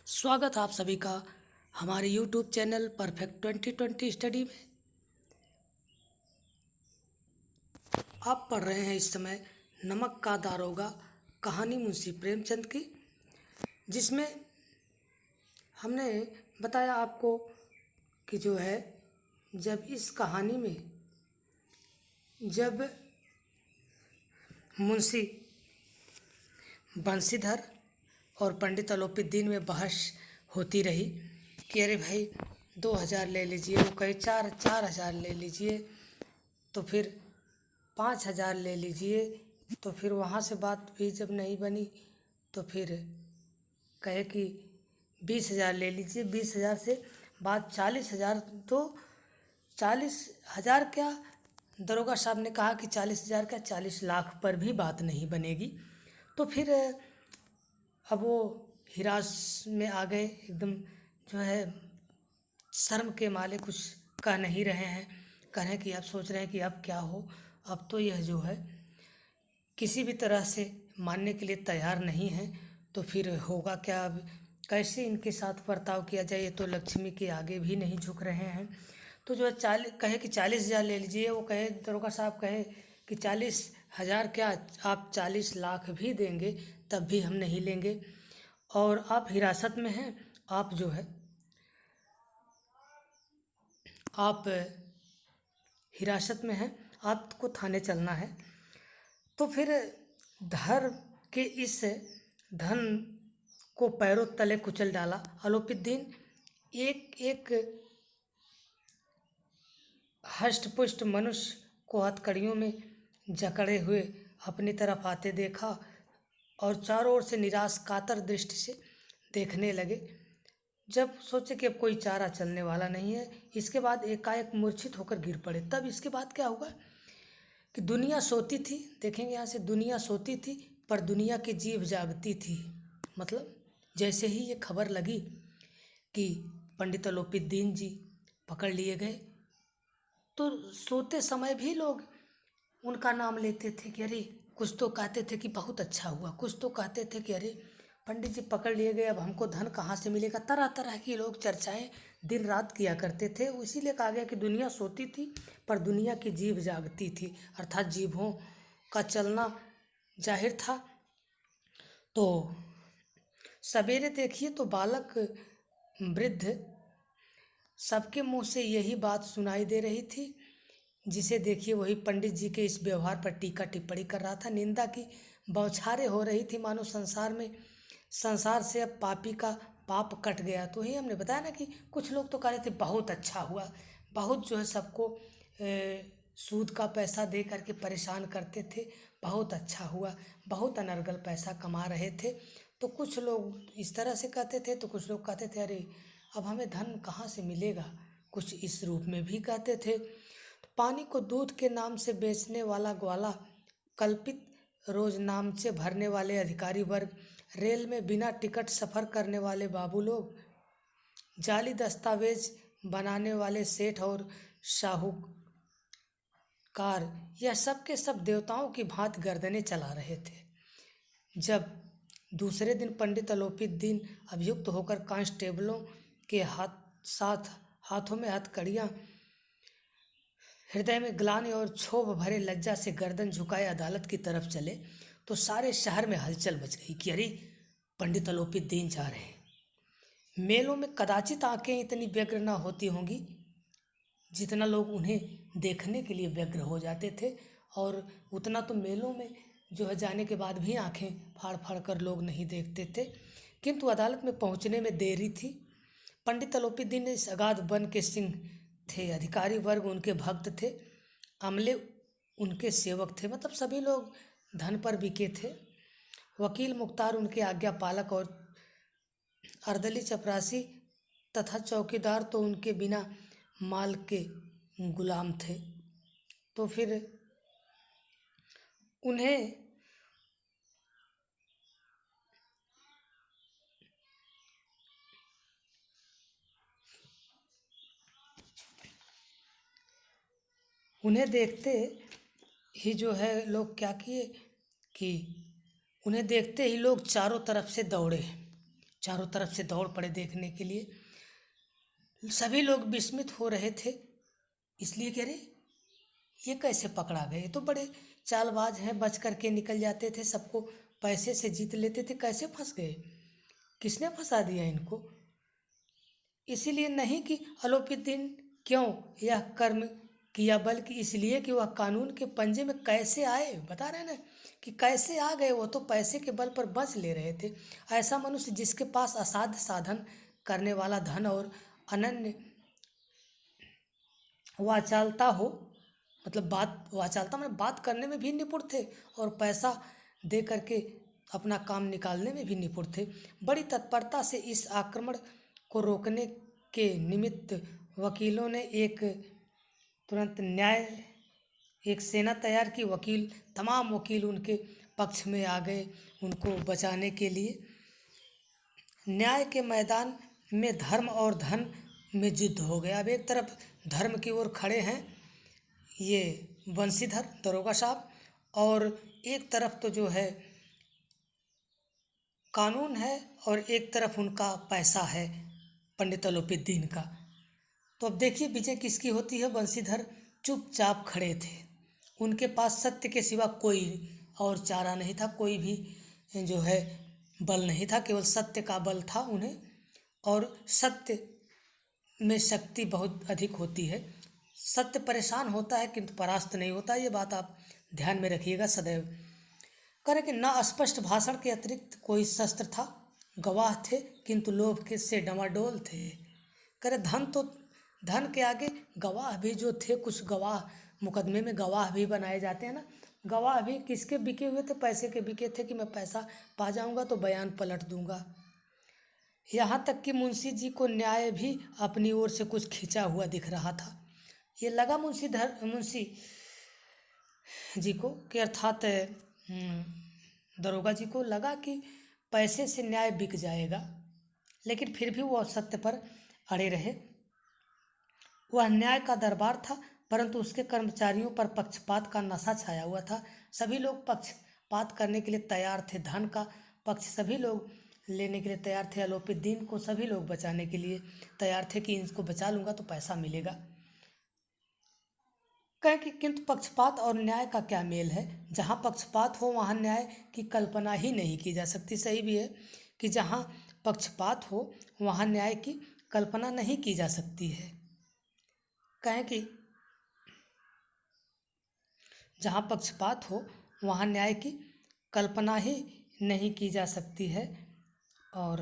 स्वागत आप सभी का हमारे YouTube चैनल परफेक्ट 2020 स्टडी में। आप पढ़ रहे हैं इस समय नमक का दारोगा कहानी मुंशी प्रेमचंद की, जिसमें हमने बताया आपको कि जो है जब इस कहानी में जब मुंशी बंशीधर और पंडित अलोपीदीन में बहस होती रही कि अरे भाई 2000 ले लीजिए, वो कहे 4000 ले लीजिए, तो फिर 5000 ले लीजिए। तो फिर वहाँ से बात भी जब नहीं बनी तो फिर कहे कि 20,000 ले लीजिए। 20,000 से बात 40,000, तो 40,000 क्या, दरोगा साहब ने कहा कि 40,000 क्या, 40 लाख पर भी बात नहीं बनेगी। तो फिर अब वो हिरास में आ गए, एकदम जो है शर्म के मारे कुछ कह नहीं रहे हैं। कह रहे हैं कि अब सोच रहे हैं कि अब क्या हो। अब तो यह जो है किसी भी तरह से मानने के लिए तैयार नहीं है। तो फिर होगा क्या, अब कैसे इनके साथ बर्ताव किया जाए, ये तो लक्ष्मी के आगे भी नहीं झुक रहे हैं। तो जो है कहे कि 40,000 ले लीजिए। वो कहे, दरोगा साहब कहे कि 40,000 क्या, आप 40 लाख भी देंगे तब भी हम नहीं लेंगे। और आप हिरासत में हैं, आप जो है आप हिरासत में हैं, आपको थाने चलना है। तो फिर धर्म के इस धन को पैरों तले कुचल डाला अलोपीदीन। एक एक हष्टपुष्ट मनुष्य को हथकड़ियों में जकड़े हुए अपनी तरफ आते देखा और चारों ओर से निराश कातर दृष्टि से देखने लगे। जब सोचे कि अब कोई चारा चलने वाला नहीं है, इसके बाद एकाएक मूर्छित होकर गिर पड़े। तब इसके बाद क्या हुआ कि दुनिया सोती थी, देखेंगे यहाँ से, दुनिया सोती थी पर दुनिया की जीभ जागती थी। मतलब जैसे ही ये खबर लगी कि पंडित अलोपीदीन जी पकड़ लिए गए, तो सोते समय भी लोग उनका नाम लेते थे कि अरे, कुछ तो कहते थे कि बहुत अच्छा हुआ, कुछ तो कहते थे कि अरे पंडित जी पकड़ लिए गए, अब हमको धन कहाँ से मिलेगा। तरह तरह की लोग चर्चाएं दिन रात किया करते थे। इसीलिए कहा गया कि दुनिया सोती थी पर दुनिया की जीभ जागती थी, अर्थात जीभों का चलना जाहिर था। तो सवेरे देखिए तो बालक वृद्ध सबके मुंह से यही बात सुनाई दे रही थी, जिसे देखिए वही पंडित जी के इस व्यवहार पर टीका टिप्पणी कर रहा था। निंदा की बौछारें हो रही थी, मानो संसार से अब पापी का पाप कट गया। तो ही हमने बताया ना कि कुछ लोग तो कह रहे थे बहुत अच्छा हुआ, बहुत जो है सबको सूद का पैसा दे करके परेशान करते थे, बहुत अच्छा हुआ, बहुत अनर्गल पैसा कमा रहे थे। तो कुछ लोग इस तरह से कहते थे, तो कुछ लोग कहते थे अरे अब हमें धन कहाँ से मिलेगा, कुछ इस रूप में भी कहते थे। तो पानी को दूध के नाम से बेचने वाला ग्वाला, कल्पित रोजनामचे भरने वाले अधिकारी वर्ग, रेल में बिना टिकट सफ़र करने वाले बाबू लोग, जाली दस्तावेज बनाने वाले सेठ और साहूकार, यह सब के सब देवताओं की भांति गर्दनें चला रहे थे। जब दूसरे दिन पंडित अलोपीदीन अभियुक्त होकर कांस्टेबलों के हाथों में हथकड़ियाँ, हृदय में ग्लानि और क्षोभ भरे लज्जा से गर्दन झुकाए अदालत की तरफ चले, तो सारे शहर में हलचल मच गई कि अरे पंडित अलोपीदीन जा रहे हैं। मेलों में कदाचित आंखें इतनी व्यग्र न होती होंगी जितना लोग उन्हें देखने के लिए व्यग्र हो जाते थे, और उतना तो मेलों में जो है जाने के बाद भी आंखें फाड़ फाड़ कर लोग नहीं देखते थे। किंतु अदालत में पहुंचने में देरी थी। पंडित अलोपीदीन इस अगाध वन के सिंह थे, अधिकारी वर्ग उनके भक्त थे, अमले उनके सेवक थे, मतलब सभी लोग धन पर बिके थे। वकील मुख्तार उनके आज्ञा पालक और अर्दली चपरासी तथा चौकीदार तो उनके बिना माल के गुलाम थे। तो फिर उन्हें देखते ही जो है लोग क्या किए कि उन्हें देखते ही लोग चारों तरफ से दौड़े चारों तरफ से दौड़ पड़े देखने के लिए। सभी लोग विस्मित हो रहे थे, इसलिए कह रहे ये कैसे पकड़ा गए, ये तो बड़े चालबाज हैं, बच करके निकल जाते थे, सबको पैसे से जीत लेते थे, कैसे फंस गए, किसने फंसा दिया इनको। इसीलिए नहीं कि अलोपीदीन क्यों यह कर्म किया, बल्कि इसलिए कि वह कानून के पंजे में कैसे आए। बता रहे ना कि कैसे आ गए, वो तो पैसे के बल पर बच ले रहे थे। ऐसा मनुष्य जिसके पास असाध्य साधन करने वाला धन और अनन्य वाचालता हो, मतलब बात वाचालता मतलब बात करने में भी निपुण थे और पैसा दे करके अपना काम निकालने में भी निपुण थे। बड़ी तत्परता से इस आक्रमण को रोकने के निमित्त वकीलों ने एक सेना तैयार की। तमाम वकील उनके पक्ष में आ गए उनको बचाने के लिए। न्याय के मैदान में धर्म और धन में युद्ध हो गया। अब एक तरफ धर्म की ओर खड़े हैं ये बंशीधर दरोगा साहब, और एक तरफ तो जो है कानून है, और एक तरफ उनका पैसा है पंडित अलोपीदीन का। तो अब देखिए विजय किसकी होती है। बंशीधर चुपचाप खड़े थे, उनके पास सत्य के सिवा कोई और चारा नहीं था, कोई भी जो है बल नहीं था, केवल सत्य का बल था उन्हें, और सत्य में शक्ति बहुत अधिक होती है। सत्य परेशान होता है किंतु परास्त नहीं होता, ये बात आप ध्यान में रखिएगा सदैव। करे कि न स्पष्ट भाषण के अतिरिक्त कोई शस्त्र था, गवाह थे किंतु लोभ के से डमाडोल थे। करे धन के आगे गवाह भी जो थे, कुछ गवाह मुकदमे में गवाह भी बनाए जाते हैं ना, गवाह भी किसके बिके हुए थे, पैसे के बिके थे कि मैं पैसा पा जाऊंगा तो बयान पलट दूंगा। यहाँ तक कि मुंशी जी को न्याय भी अपनी ओर से कुछ खिंचा हुआ दिख रहा था। ये लगा मुंशी जी को कि अर्थात दरोगा जी को लगा कि पैसे से न्याय बिक जाएगा, लेकिन फिर भी वो सत्य पर अड़े रहे। वह न्याय का दरबार था, परंतु उसके कर्मचारियों पर पक्षपात का नशा छाया हुआ था। सभी लोग पक्षपात करने के लिए तैयार थे, धन का पक्ष सभी लोग लेने के लिए तैयार थे, अलोपीदीन को सभी लोग बचाने के लिए तैयार थे कि इसको बचा लूंगा तो पैसा मिलेगा। कहे कि किंतु पक्षपात और न्याय का क्या मेल है। जहाँ पक्षपात हो वहाँ न्याय की कल्पना ही नहीं की जा सकती। सही भी है कि जहाँ पक्षपात हो वहाँ न्याय की कल्पना नहीं की जा सकती है। कहें कि जहाँ पक्षपात हो वहाँ न्याय की कल्पना ही नहीं की जा सकती है। और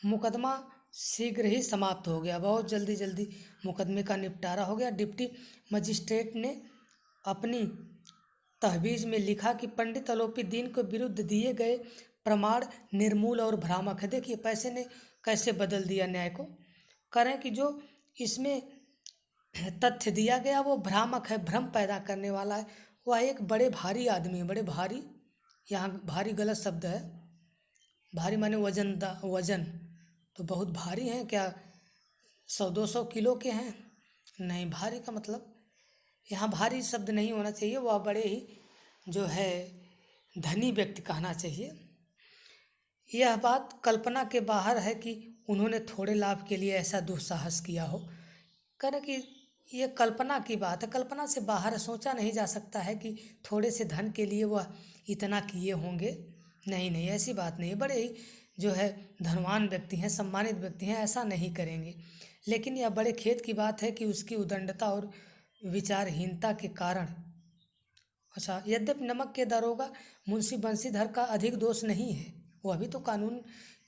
मुकदमा शीघ्र ही समाप्त हो गया, बहुत जल्दी मुकदमे का निपटारा हो गया। डिप्टी मजिस्ट्रेट ने अपनी तहवीज़ में लिखा कि पंडित अलोपीदीन के विरुद्ध दिए गए प्रमाण निर्मूल और भ्रामक है। देखिए पैसे ने कैसे बदल दिया न्याय को। करें कि जो इसमें तथ्य दिया गया वो भ्रामक है, भ्रम पैदा करने वाला है। वह एक बड़े भारी आदमी है, बड़े भारी, यहाँ भारी गलत शब्द है, भारी माने वजन तो बहुत भारी हैं क्या, 100-200 किलो के हैं, नहीं, भारी का मतलब यहाँ भारी शब्द नहीं होना चाहिए, वह बड़े ही जो है धनी व्यक्ति कहना चाहिए। यह बात कल्पना के बाहर है कि उन्होंने थोड़े लाभ के लिए ऐसा दुस्साहस किया हो। करें कि ये कल्पना की बात है, कल्पना से बाहर सोचा नहीं जा सकता है कि थोड़े से धन के लिए वह इतना किए होंगे। नहीं, ऐसी बात नहीं, बड़े ही जो है धनवान व्यक्ति हैं, सम्मानित व्यक्ति हैं, ऐसा नहीं करेंगे। लेकिन यह बड़े खेद की बात है कि उसकी उदंडता और विचारहीनता के कारण, अच्छा, यद्यपि नमक के दरोगा मुंशी बंशीधर का अधिक दोष नहीं है, वह भी तो कानून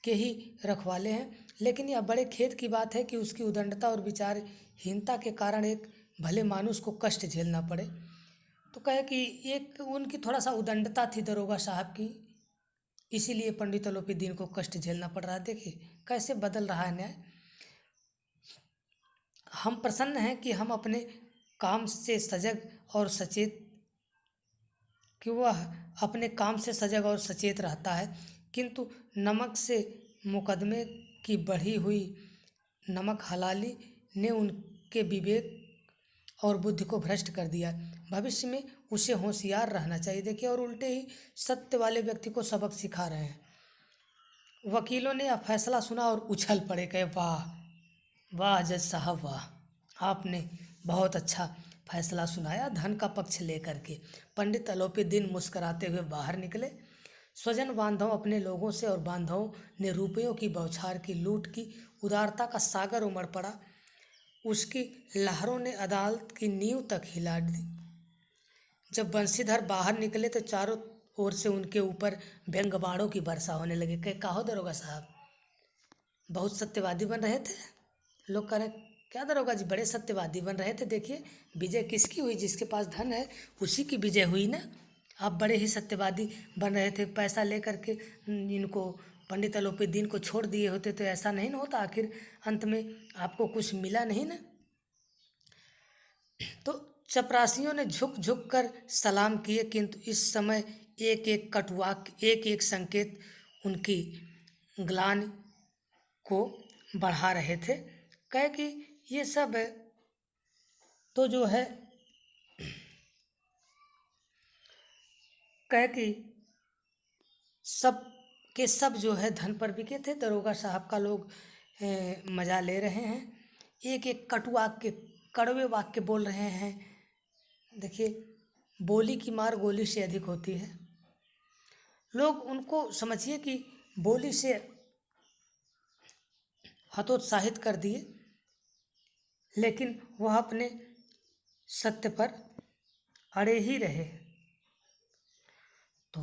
के ही रखवाले हैं, लेकिन यह बड़े खेद की बात है कि उसकी उदंडता और विचारहीनता के कारण एक भले मानुष को कष्ट झेलना पड़े। तो कहे कि एक उनकी थोड़ा सा उदंडता थी दरोगा साहब की, इसीलिए पंडित अलोपीदीन को कष्ट झेलना पड़ रहा है। देखिए कैसे बदल रहा है न्याय। हम प्रसन्न हैं कि हम अपने काम से सजग और सचेत कि वह अपने काम से सजग और सचेत रहता है, किंतु नमक से मुकदमे की बढ़ी हुई नमक हलाली ने उनके विवेक और बुद्धि को भ्रष्ट कर दिया। भविष्य में उसे होशियार रहना चाहिए। देखिए, और उल्टे ही सत्य वाले व्यक्ति को सबक सिखा रहे हैं। वकीलों ने यह फैसला सुना और उछल पड़े, कहे वाह वाह जज साहब वाह, आपने बहुत अच्छा फैसला सुनाया धन का पक्ष लेकर के। पंडित अलोपीदीन मुस्कुराते हुए बाहर निकले। स्वजन बांधव अपने लोगों से और बांधवों ने रुपयों की बौछार की, लूट की, उदारता का सागर उमड़ पड़ा। उसकी लहरों ने अदालत की नींव तक हिला दी। जब बंशीधर बाहर निकले तो चारों ओर से उनके ऊपर व्यंग बाणों की वर्षा होने लगी। कहो दरोगा साहब, बहुत सत्यवादी बन रहे थे। लोग कह रहे, क्या दरोगा जी बड़े सत्यवादी बन रहे थे, देखिए विजय किसकी हुई, जिसके पास धन है उसी की विजय हुई ना। आप बड़े ही सत्यवादी बन रहे थे, पैसा लेकर के इनको पंडित अलोपीदीन को छोड़ दिए होते तो ऐसा नहीं ना होता, आखिर अंत में आपको कुछ मिला नहीं ना। तो चपरासियों ने झुक झुक कर सलाम किए, किंतु इस समय एक एक कटुवाक, एक एक संकेत उनकी ग्लानि को बढ़ा रहे थे। कहे कि ये सब है तो जो है, कहे कि सब के सब जो है धन पर बिके थे। दरोगा साहब का लोग मजा ले रहे हैं, एक एक कटुवाक्य, कड़वे वाक्य बोल रहे हैं। देखिए, बोली की मार गोली से अधिक होती है। लोग उनको समझिए कि बोली से हतोत्साहित कर दिए, लेकिन वह अपने सत्य पर अड़े ही रहे। तो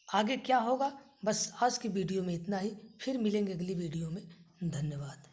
आगे क्या होगा, बस आज की वीडियो में इतना ही। फिर मिलेंगे अगली वीडियो में। धन्यवाद।